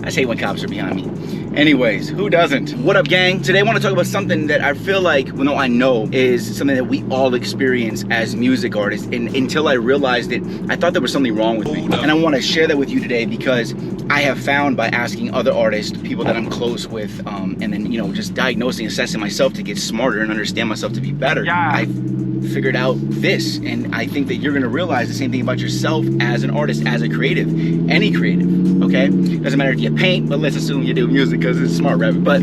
I hate when cops are behind me. Anyways, who doesn't? What up, gang? Today I want to talk about something that I feel like, well, no, I know is something that we all experience as music artists. And until I realized it, I thought there was something wrong with me. And I want to share that with you today because I have found by asking other artists, people that I'm close with, and then, you know, just diagnosing, assessing myself to get smarter and understand myself to be better. Yeah. I figured out this, and I think that you're gonna realize the same thing about yourself as an artist, as a creative, any creative, okay? Doesn't matter if you paint, but let's assume you do music because it's smart rabbit. But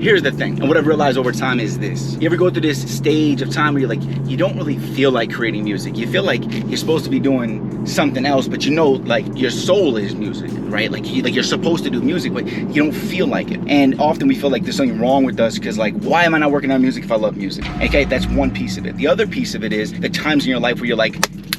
here's the thing, and what I've realized over time is this. You ever go through this stage of time where you're like, you don't really feel like creating music. You feel like you're supposed to be doing something else, but you know, like, your soul is music, right? Like you're supposed to do music, but you don't feel like it. And often we feel like there's something wrong with us because, like, why am I not working on music if I love music? Okay, that's one piece of it. The other piece of it is the times in your life where you're like,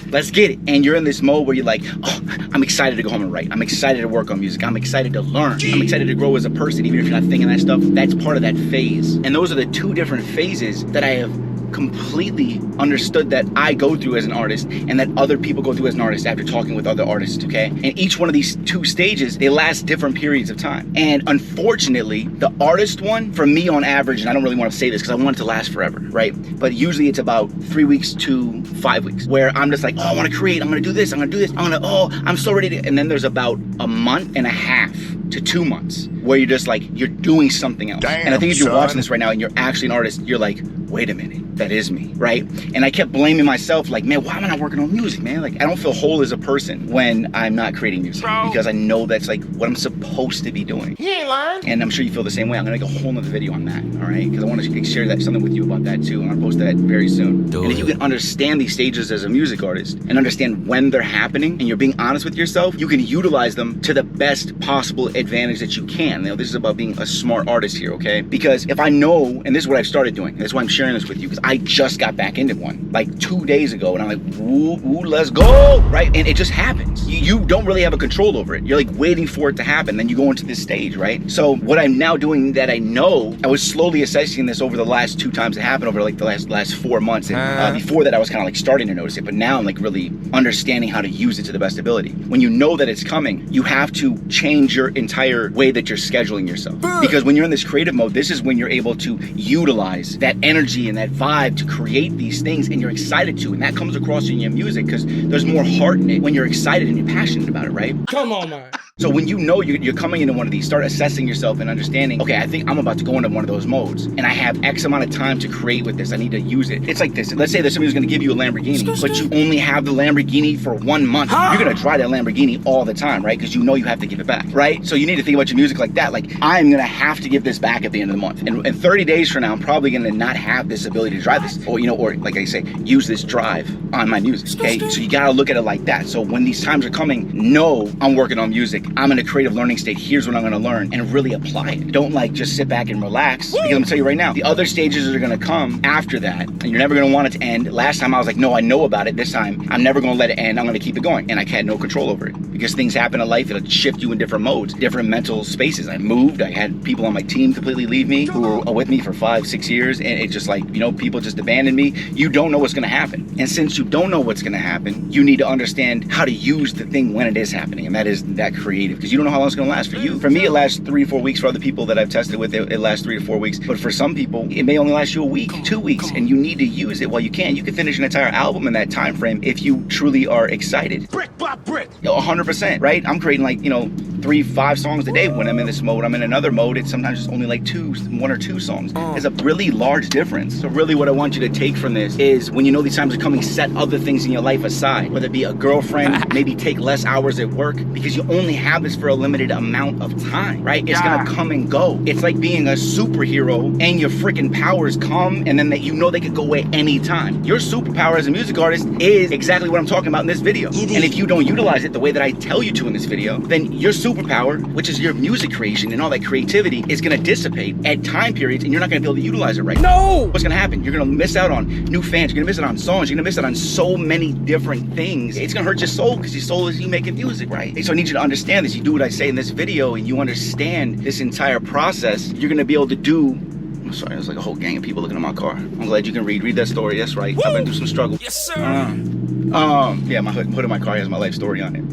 let's get it. And you're in this mode where you're like, oh, I'm excited to go home and write. I'm excited to work on music. I'm excited to learn. I'm excited to grow as a person, even if you're not thinking that stuff. That's part of that phase. And those are the two different phases that I have completely understood that I go through as an artist and that other people go through as an artist after talking with other artists, okay? And each one of these two stages, they last different periods of time. And unfortunately, the artist one, for me on average, and I don't really want to say this because I want it to last forever, right? But usually it's about 3 weeks to 5 weeks where I'm just like, oh, I want to create, I'm going to do this, I'm going to do this, I'm so ready to, and then there's about a month and a half to 2 months where you're just like, you're doing something else. Damn, and I think if you're watching this right now and you're actually an artist, you're like, wait a minute, that is me, right? And I kept blaming myself, like, man, why am I not working on music, man? Like, I don't feel whole as a person when I'm not creating music because I know that's like what I'm supposed to be doing. He ain't lying. And I'm sure you feel the same way. I'm gonna make a whole nother video on that, all right? Because I want to share something with you about that too, and I'll post that very soon. And if you can understand these stages as a music artist and understand when they're happening and you're being honest with yourself, you can utilize them to the best possible advantage that you can. You know, this is about being a smart artist here, okay? Because if I know, and this is what I've started doing, that's why I'm sharing this with you, because I just got back into one like 2 days ago, and I'm like, woo, let's go, right? And it just happens. You don't really have a control over it. You're like waiting for it to happen, then you go into this stage, right? So what I'm now doing that I know, I was slowly assessing this over the last 2 times it happened over like the last 4 months, and before that I was kind of like starting to notice it, but now I'm like really understanding how to use it to the best ability. When you know that it's coming, you have to change your entire way that you're scheduling yourself, because when you're in this creative mode, this is when you're able to utilize that energy and that vibe to create these things, and you're excited to, and that comes across in your music because there's more heart in it when you're excited and you're passionate about it, right? Come on, man. So when you know you're coming into one of these, start assessing yourself and understanding, okay, I think I'm about to go into one of those modes and I have X amount of time to create with this. I need to use it. It's like this. Let's say that somebody's gonna give you a Lamborghini, but you only have the Lamborghini for 1 month. You're gonna drive that Lamborghini all the time, right? Because you know you have to give it back, right? So you need to think about your music like that. Like, I'm gonna have to give this back at the end of the month. And 30 days from now, I'm probably gonna not have this ability to drive this, or, you know, or like I say, use this drive on my music, okay? So you gotta look at it like that. So when these times are coming, know I'm working on music. I'm in a creative learning state. Here's what I'm gonna learn, and really apply it. Don't like just sit back and relax. Because I'm gonna tell you right now, the other stages are gonna come after that, and you're never gonna want it to end. Last time I was like, no, I know about it. This time, I'm never gonna let it end. I'm gonna keep it going. And I had no control over it because things happen in life. It'll shift you in different modes, different mental spaces. I moved. I had people on my team completely leave me who were with me for 5-6 years, and it just like, you know, people just abandoned me. You don't know what's gonna happen. And since you don't know what's gonna happen, you need to understand how to use the thing when it is happening, and that is that creative, because you don't know how long it's gonna last for you. For me, it lasts 3 to 4 weeks. For other people that I've tested with, it lasts 3 to 4 weeks. But for some people, it may only last you a week, 2 weeks, and you need to use it while you can. You can finish an entire album in that time frame if you truly are excited. Brick by brick. 100%, right? I'm creating like, you know, 3-5 songs a day when I'm in this mode. I'm in another mode, it's sometimes just only like 1 or 2 songs. There's a really large difference. So really what I want you to take from this is, when you know these times are coming, set other things in your life aside, whether it be a girlfriend, maybe take less hours at work, because you only have this for a limited amount of time, right? It's gonna come and go. It's like being a superhero and your freaking powers come and then you know they could go away anytime. Your superpower as a music artist is exactly what I'm talking about in this video. And if you don't utilize it the way that I tell you to in this video, then your superpower, which is your music creation and all that creativity, is gonna dissipate at time periods and you're not gonna be able to utilize it right. No! What's gonna happen? You're gonna miss out on new fans, you're gonna miss out on songs, you're gonna miss out on so many different things. It's gonna hurt your soul because your soul is you making music, right? So I need you to understand this. You do what I say in this video and you understand this entire process, you're gonna be able to do. I'm sorry, there's like a whole gang of people looking at my car. I'm glad you can read that story. That's right. Woo! I've been through some struggle. Yes, sir. Yeah, my hood of my car has my life story on it.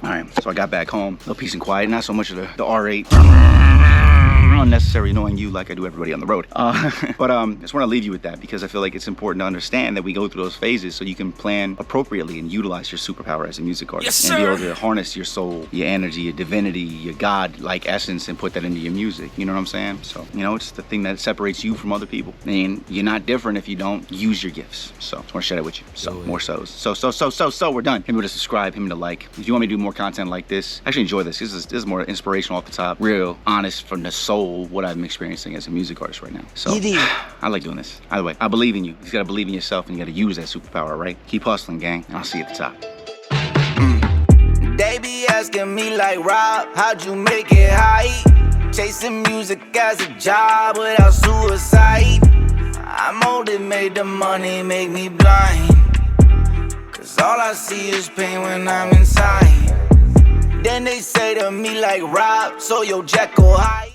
All right, so I got back home, no peace and quiet, not so much of the R8 unnecessary knowing you like I do everybody on the road. But I just want to leave you with that because I feel like it's important to understand that we go through those phases so you can plan appropriately and utilize your superpower as a music artist. And be able to harness your soul, your energy, your divinity, your God-like essence and put that into your music. You know what I'm saying? So, you know, it's the thing that separates you from other people. And you're not different if you don't use your gifts. So I just want to share that with you. So, more so's. So, we're done. Hit me to subscribe, hit me to like. If you want me to do more content like this, actually enjoy this. This is more inspirational off the top. Real, honest, from the soul, what I'm experiencing as a music artist right now. So I like doing this. Either way, I believe in you. You gotta believe in yourself and you gotta use that superpower, right? Keep hustling, gang, and I'll see you at the top. They be asking me like, Rob, how'd you make it high? Chasing music as a job without suicide. I'm old, it made the money make me blind. Cause all I see is pain when I'm inside. Then they say to me like, Rob, so your Jekyll high.